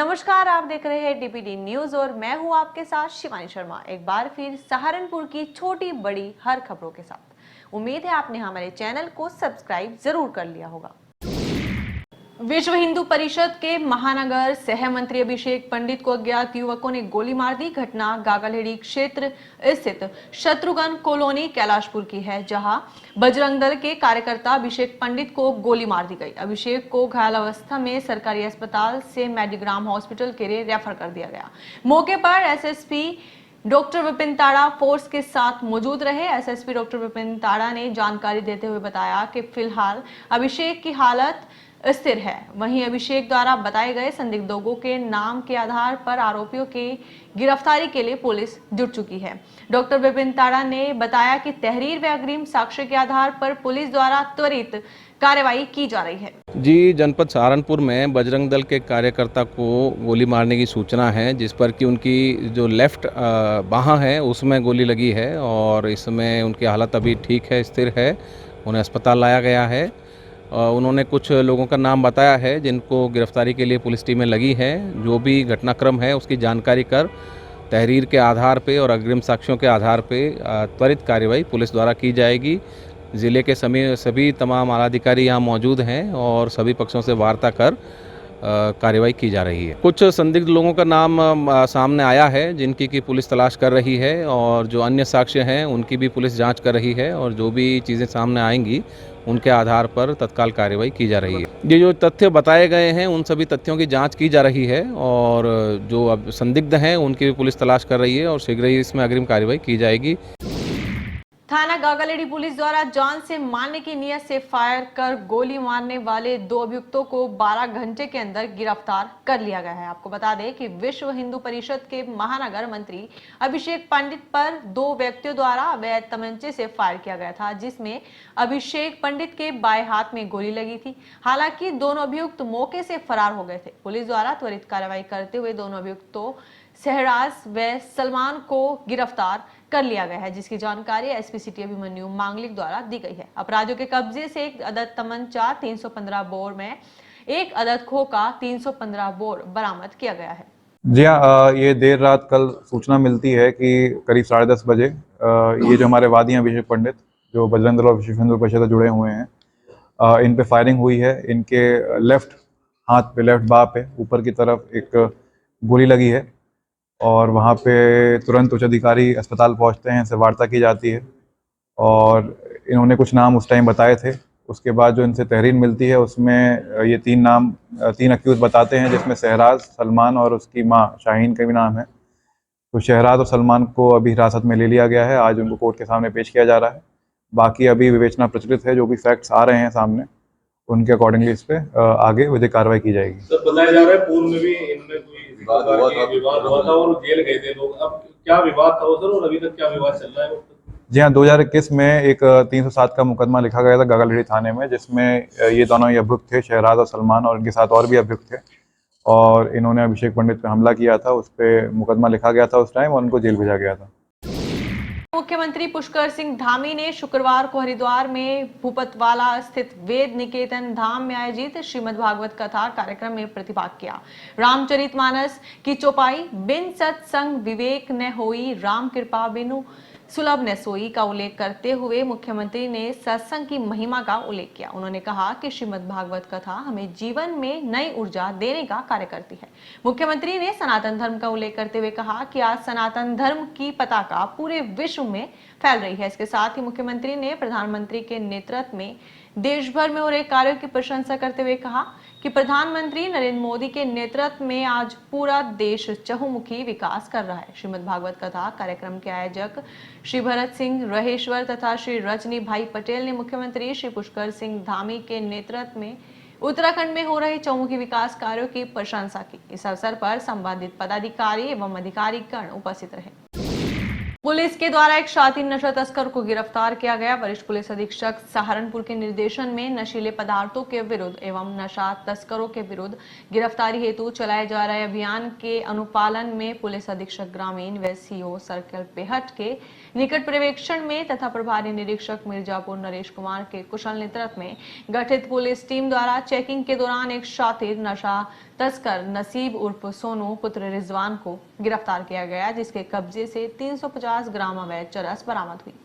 नमस्कार, आप देख रहे हैं डीपीडी न्यूज और मैं हूं आपके साथ शिवानी शर्मा। एक बार फिर सहारनपुर की छोटी बड़ी हर खबरों के साथ। उम्मीद है आपने हमारे चैनल को सब्सक्राइब जरूर कर लिया होगा। विश्व हिंदू परिषद के महानगर सह मंत्री अभिषेक पंडित को अज्ञात युवकों ने गोली मार दी। घटना गागलहेड़ी क्षेत्र स्थित शत्रुघ्न कॉलोनी कैलाशपुर की है, जहां बजरंग दल के कार्यकर्ता अभिषेक पंडित को गोली मार दी गई। अभिषेक को घायल अवस्था में सरकारी अस्पताल से मेडिग्राम हॉस्पिटल के लिए रेफर कर दिया गया। मौके पर एसएसपी डॉक्टर विपिन ताड़ा फोर्स के साथ मौजूद रहे। एसएसपी डॉक्टर विपिन ताड़ा ने जानकारी देते हुए बताया कि फिलहाल अभिषेक की हालत स्थिर है। वहीं अभिषेक द्वारा बताए गए संदिग्ध लोगों के नाम के आधार पर आरोपियों की गिरफ्तारी के लिए पुलिस जुट चुकी है। डॉक्टर विपिन ताड़ा ने बताया कि तहरीर व अग्रिम साक्ष्य के आधार पर पुलिस द्वारा त्वरित कार्रवाई की जा रही है। जी, जनपद सहारनपुर में बजरंग दल के कार्यकर्ता को गोली मारने की सूचना है, जिस पर कि उनकी जो लेफ्ट बाहां है उसमें गोली लगी है और इसमें उनकी हालत अभी ठीक है, स्थिर है। उन्हें अस्पताल लाया गया है। उन्होंने कुछ लोगों का नाम बताया है जिनको गिरफ्तारी के लिए पुलिस टीमें लगी हैं। जो भी घटनाक्रम है उसकी जानकारी कर तहरीर के आधार पे और अग्रिम साक्ष्यों के आधार पे त्वरित कार्रवाई पुलिस द्वारा की जाएगी। ज़िले के सभी तमाम आलाधिकारी यहाँ मौजूद हैं और सभी पक्षों से वार्ता कर कार्रवाई की जा रही है। कुछ संदिग्ध लोगों का नाम सामने आया है जिनकी की पुलिस तलाश कर रही है और जो अन्य साक्ष्य हैं उनकी भी पुलिस जांच कर रही है और जो भी चीज़ें सामने आएंगी उनके आधार पर तत्काल कार्रवाई की जा रही है। ये जो तथ्य बताए गए हैं उन सभी तथ्यों की जांच की जा रही है और जो अब संदिग्ध हैं उनकी भी पुलिस तलाश कर रही है और शीघ्र ही इसमें अग्रिम कार्रवाई की जाएगी। थाना गागलहेड़ी पुलिस द्वारा जान से मारने की नियत से फायर कर गोली मारने वाले 2 अभियुक्तों को 12 घंटे के अंदर गिरफ्तार कर लिया गया है। आपको बता दें कि विश्व हिंदू परिषद के महानगर मंत्री अभिषेक पंडित पर 2 व्यक्तियों द्वारा अवैध तमंचे से फायर किया गया था, जिसमें अभिषेक पंडित के बाएं हाथ में गोली लगी थी। हालांकि दोनों अभियुक्त मौके से फरार हो गए थे। पुलिस द्वारा त्वरित कार्रवाई करते हुए दोनों अभियुक्तों सहराज व सलमान को गिरफ्तार कर लिया गया है, जिसकी जानकारी एसपी सिटी अभिमन्यु मांगलिक द्वारा दी गई है। अपराधियों के कब्जे से एक अदद तमंचा 315 बोर में एक अदद खोखा 315 बोर बरामद किया गया है। जी हाँ, ये देर रात कल सूचना मिलती है कि करीब 10:30 बजे ये जो हमारे वादी हैं अभिषेक पंडित, जो बजरंग दल और विश्व हिंदू परिषद से जुड़े हुए हैं, इन पे फायरिंग हुई है। इनके लेफ्ट हाथ पे, लेफ्ट बाह पे ऊपर की तरफ एक गोली लगी है और वहाँ पे तुरंत उच्च अधिकारी अस्पताल पहुँचते हैं, इनसे वार्ता की जाती है और इन्होंने कुछ नाम उस टाइम बताए थे। उसके बाद जो इनसे तहरीर मिलती है उसमें ये 3 अक्यूज बताते हैं, जिसमें सहराज, सलमान और उसकी माँ शाहीन का भी नाम है। तो शहराज और सलमान को अभी हिरासत में ले लिया गया है। आज उनको कोर्ट के सामने पेश किया जा रहा है। बाकी अभी विवेचना प्रचलित है। जो भी फैक्ट्स आ रहे हैं सामने उनके अकॉर्डिंगली इस पे आगे विधिक कार्रवाई की जाएगी। सर, बताया जा रहा है पूर्व में भी इनमें कोई विवाद हुआ था और जेल गए थे लोग। अब क्या विवाद था सर और अभी तक क्या विवाद चल रहा है? जी हाँ, 2021 में एक 307 का मुकदमा लिखा गया था गागलहेड़ी थाने में, जिसमें ये दोनों ही अभियुक्त थे, शहराज और सलमान, और इनके साथ और भी अभियुक्त थे और इन्होंने अभिषेक पंडित पे हमला किया था। उस पर मुकदमा लिखा गया था उस टाइम और उनको जेल भेजा गया था। मुख्यमंत्री पुष्कर सिंह धामी ने शुक्रवार को हरिद्वार में भूपतवाला स्थित वेद निकेतन धाम में आयोजित श्रीमद् भागवत कथा कार्यक्रम में प्रतिभाग किया। रामचरितमानस की चौपाई बिन सत्संग विवेक न होई, राम कृपा बिनु सुलभ न सोई का उल्लेख करते हुए मुख्यमंत्री ने सत्संग की महिमा का उल्लेख किया। उन्होंने कहा कि श्रीमद् भागवत कथा हमें जीवन में नई ऊर्जा देने का कार्य करती है। मुख्यमंत्री ने सनातन धर्म का उल्लेख करते हुए कहा कि आज सनातन धर्म की पताका पूरे विश्व में फैल रही है। इसके साथ ही मुख्यमंत्री ने प्रधानमंत्री के नेतृत्व में देश भर में हो रहे कार्यों की प्रशंसा करते हुए कहा कि प्रधानमंत्री नरेंद्र मोदी के नेतृत्व में आज पूरा देश चहुमुखी विकास कर रहा है। श्रीमद् भागवत कथा कार्यक्रम के आयोजक श्री भरत सिंह रहेश्वर तथा श्री रजनी भाई पटेल ने मुख्यमंत्री श्री पुष्कर सिंह धामी के नेतृत्व में उत्तराखंड में हो रहे चहुमुखी विकास कार्यों की प्रशंसा की। इस अवसर पर संबंधित पदाधिकारी एवं अधिकारीगण उपस्थित रहे। पुलिस के द्वारा एक शातिर नशा तस्कर को गिरफ्तार किया गया। वरिष्ठ पुलिस अधीक्षक सहारनपुर के निर्देशन में नशीले पदार्थों के विरुद्ध एवं नशा तस्करों के विरुद्ध गिरफ्तारी हेतु चलाए जा रहे अभियान के अनुपालन में पुलिस अधीक्षक ग्रामीण व सीओ सर्कल बेहट के निकट पर्यवेक्षण में तथा प्रभारी निरीक्षक मिर्जापुर नरेश कुमार के कुशल नेतृत्व में गठित पुलिस टीम द्वारा चेकिंग के दौरान एक शातिर नशा तस्कर नसीब उर्फ सोनू पुत्र रिजवान को गिरफ्तार किया गया, जिसके कब्जे से 350 ग्राम अवैध चरस बरामद हुई।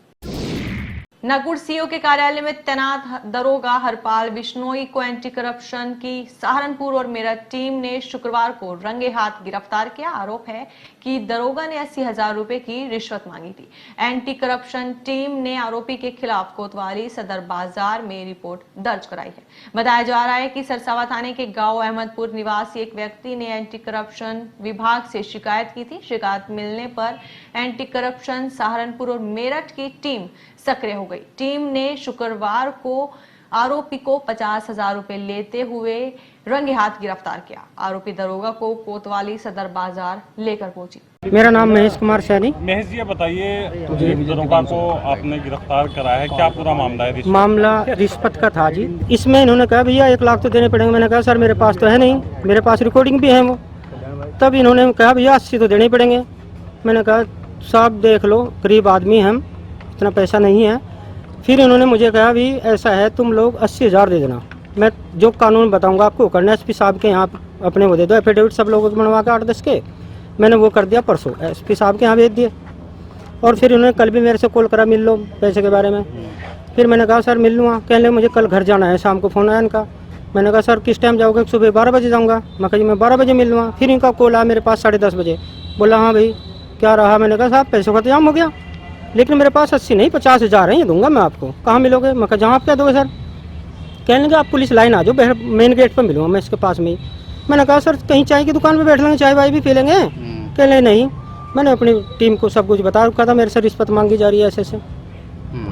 नागपुर सीओ के कार्यालय में तैनात दरोगा हरपाल बिश्नोई को एंटी करप्शन की सहारनपुर और मेरठ टीम ने शुक्रवार को रंगे हाथ गिरफ्तार किया। आरोप है कि दरोगा ने 80,000 रुपए की रिश्वत मांगी थी। एंटी करप्शन टीम ने आरोपी के खिलाफ कोतवाली सदर बाजार में रिपोर्ट दर्ज कराई है। बताया जा रहा है कि सरसावा थाने के गांव अहमदपुर निवासी एक व्यक्ति ने एंटी करप्शन विभाग से शिकायत की थी। शिकायत मिलने पर एंटी करप्शन सहारनपुर और मेरठ की टीम सक्रिय हो गई। टीम ने शुक्रवार को आरोपी को 50,000 रुपए लेते हुए रंगे हाथ गिरफ्तार किया। आरोपी दरोगा को कोतवाली सदर बाजार लेकर पहुंची। मेरा नाम महेश कुमार सैनी। महेश जी बताइए, एक दरोगा को आपने गिरफ्तार कराया है, क्या पूरा मामला है? मामला रिश्वत का था जी। इसमें इन्होंने कहा भैया 1 लाख तो देने पड़ेंगे। मैंने कहा सर मेरे पास तो है नहीं, मेरे पास रिकॉर्डिंग भी है वो। तब इन्होंने कहा भैया 80 तो देने ही पड़ेंगे। मैंने कहा साहब देख लो, गरीब आदमी हम, इतना पैसा नहीं है। फिर इन्होंने मुझे कहा भी ऐसा है तुम लोग 80,000 दे देना, मैं जो कानून बताऊंगा आपको करना। एसपी साहब के यहाँ अपने वो दे दो एफिडेविट सब लोगों को बनवा के 8-10 के। मैंने वो कर दिया परसों, एसपी साहब के यहाँ भेज दिए। और फिर इन्होंने कल भी मेरे से कॉल करा मिल लो पैसे के बारे में। फिर मैंने कहा सर मिल लूँगा। कहने लगे मुझे कल घर जाना है। शाम को फ़ोन आया इनका। मैंने कहा सर किस टाइम जाओगे? सुबह 12 बजे जाऊँगा। मैं कहा जी मैं 12 बजे मिल लूँगा। फिर इनका कॉल आया मेरे पास 10:30 बजे। बोला हाँ भाई क्या रहा? मैंने कहा साहब पैसों का इंतजाम हो गया, लेकिन मेरे पास 80 नहीं 50,000 है, ये दूंगा मैं आपको। कहाँ मिलोगे? मैं कहा जहाँ आप क्या दोगे सर? कहने लगे आप पुलिस लाइन आ जाओ, मेन गेट पर मिलूंगा मैं इसके पास में ही। मैंने कहा सर कहीं चाय की दुकान पे बैठ लेंगे, चाय वाय भी पी लेंगे। कहने लगे नहीं। मैंने अपनी टीम को सब कुछ बता रखा था, मेरे से रिश्वत मांगी जा रही है ऐसे।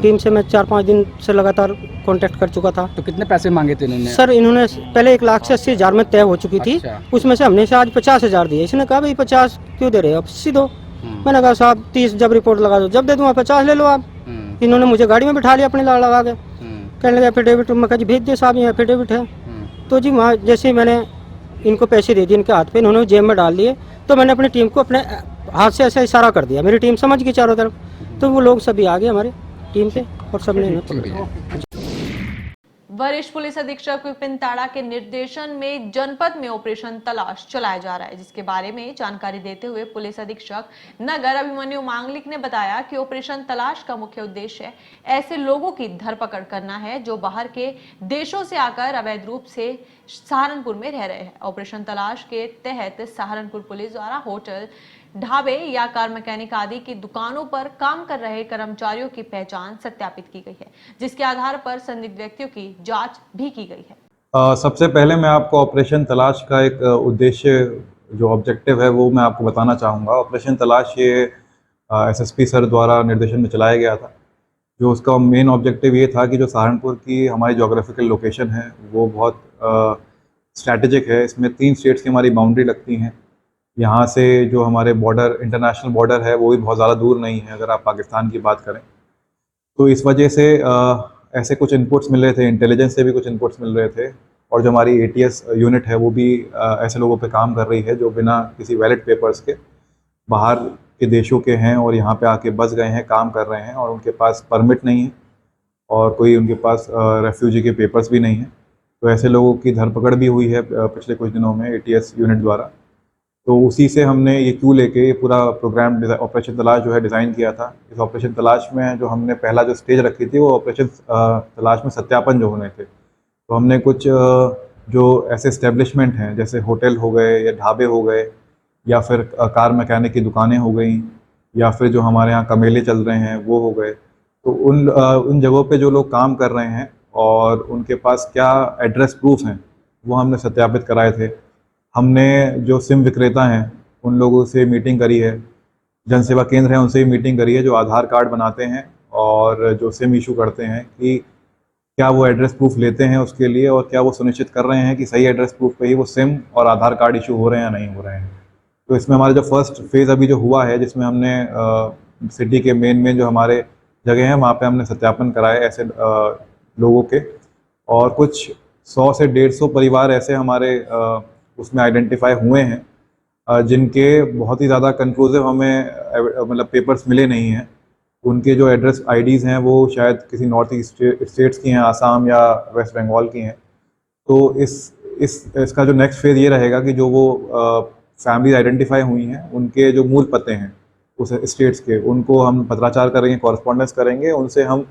टीम से मैं 4-5 दिन से लगातार कांटेक्ट कर चुका था। तो कितने पैसे मांगे थे इन्होंने? सर इन्होंने पहले 1 लाख से 80,000 में तय हो चुकी थी। अच्छा। उसमें से हमने से आज 50,000 दिए। इसने कहा भाई 50 क्यों दे रहे हो, 80 दो। मैंने कहा साहब 30 जब रिपोर्ट लगा दो, जब दे दूंगा 50 ले लो आप। इन्होंने मुझे गाड़ी में बिठा लिया अपने लगा के। कहने लगे एफिडेविट। मैं कहा जी भेज दिए साहब, ये एफिडेविट है। तो जी वहाँ जैसे ही मैंने इनको पैसे दे दिए इनके हाथ पे, इन्होंने जेब में डाल दिए। तो मैंने अपनी टीम को अपने हाथ से ऐसा इशारा कर दिया। मेरी टीम समझ गई चारों तरफ। तो वो लोग सभी आ गए हमारे टीम पे और सबने इन्हें पकड़ लिया। वरिष्ठ पुलिस अधीक्षक विपिन ताड़ा के निर्देशन में जनपद में ऑपरेशन तलाश चलाया जा रहा है, जिसके बारे में जानकारी देते हुए पुलिस अधीक्षक नगर अभिमन्यु मांगलिक ने बताया कि ऑपरेशन तलाश का मुख्य उद्देश्य ऐसे लोगों की धरपकड़ करना है जो बाहर के देशों से आकर अवैध रूप से सहारनपुर में रह रहे हैं। ऑपरेशन तलाश के तहत सहारनपुर पुलिस द्वारा होटल, ढाबे या कार मैकेनिक आदि की दुकानों पर काम कर रहे कर्मचारियों की पहचान सत्यापित की गई है, जिसके आधार पर संदिग्ध व्यक्तियों की जांच भी की गई है। सबसे पहले मैं आपको ऑपरेशन तलाश का एक उद्देश्य जो ऑब्जेक्टिव है वो मैं आपको बताना चाहूँगा। ऑपरेशन तलाश ये एसएसपी सर द्वारा निर्देशन में चलाया गया था। जो उसका मेन ऑब्जेक्टिव ये था कि जो सहारनपुर की हमारी जोग्राफिकल लोकेशन है वो बहुत स्ट्रैटेजिक है। इसमें 3 स्टेट्स की हमारी बाउंड्री लगती हैं। यहाँ से जो हमारे बॉर्डर, इंटरनेशनल बॉर्डर है, वो भी बहुत ज़्यादा दूर नहीं है अगर आप पाकिस्तान की बात करें तो। इस वजह से ऐसे कुछ इनपुट्स मिल रहे थे, इंटेलिजेंस से भी कुछ इनपुट्स मिल रहे थे। और जो हमारी ATS यूनिट है वो भी ऐसे लोगों पे काम कर रही है जो बिना किसी वैलिड पेपर्स के बाहर के देशों के हैं और यहाँ पे आके बस गए हैं, काम कर रहे हैं और उनके पास परमिट नहीं है और कोई उनके पास रेफ्यूजी के पेपर्स भी नहीं है। तो ऐसे लोगों की धरपकड़ भी हुई है पिछले कुछ दिनों में ATS यूनिट द्वारा। तो उसी से हमने ये क्यू लेके ये पूरा प्रोग्राम ऑपरेशन तलाश जो है डिज़ाइन किया था। इस ऑपरेशन तलाश में जो हमने पहला जो स्टेज रखी थी वो ऑपरेशन तलाश में सत्यापन जो होने थे। तो हमने कुछ जो ऐसे इस्टेब्लिशमेंट हैं जैसे होटल हो गए या ढाबे हो गए या फिर कार मैकेनिक की दुकानें हो गई या फिर जो हमारे यहाँ कमेले चल रहे हैं वो हो गए, तो उन जगहों पे जो लोग काम कर रहे हैं और उनके पास क्या एड्रेस प्रूफ हैं वो हमने सत्यापित कराए थे। हमने जो सिम विक्रेता हैं उन लोगों से मीटिंग करी है, जनसेवा केंद्र है उनसे भी मीटिंग करी है जो आधार कार्ड बनाते हैं और जो सिम इशू करते हैं कि क्या वो एड्रेस प्रूफ लेते हैं उसके लिए और क्या वो सुनिश्चित कर रहे हैं कि सही एड्रेस प्रूफ पे ही वो सिम और आधार कार्ड इशू हो रहे हैं या नहीं हो रहे हैं। तो इसमें हमारा जो फर्स्ट फेज़ अभी जो हुआ है जिसमें हमने सिटी के मेन जो हमारे जगह हैं वहाँ पे हमने सत्यापन कराए ऐसे लोगों के, और कुछ 100 से 150 परिवार ऐसे हमारे उसमें आइडेंटिफाई हुए हैं जिनके बहुत ही ज़्यादा कंक्लूसिव हमें मतलब पेपर्स मिले नहीं हैं। उनके जो एड्रेस आईडीज़ हैं वो शायद किसी नॉर्थ ईस्ट स्टेट्स की हैं, आसाम या वेस्ट बंगाल की हैं। तो इसका जो नेक्स्ट फेज़ ये रहेगा कि जो वो फैमिली आइडेंटिफाई हुई हैं उनके जो मूल पते हैं उस स्टेट्स के, उनको हम पत्राचार करेंगे, कॉरस्पॉन्डेंस करेंगे, उनसे हम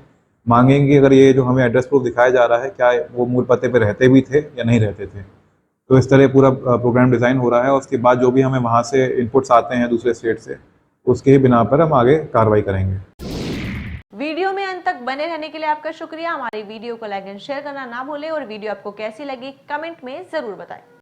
मांगेंगे अगर ये जो हमें एड्रेस प्रूफ दिखाया जा रहा है क्या वो मूल पते पे रहते भी थे या नहीं रहते थे। तो इस तरह पूरा प्रोग्राम डिज़ाइन हो रहा है, और उसके बाद जो भी हमें वहाँ से इनपुट्स आते हैं दूसरे स्टेट से, उसके ही बिना पर हम आगे कार्रवाई करेंगे। वीडियो में अंत तक बने रहने के लिए आपका शुक्रिया। हमारी वीडियो को लाइक एंड शेयर करना ना भूलें और वीडियो आपको कैसी लगी कमेंट में जरूर बताएं।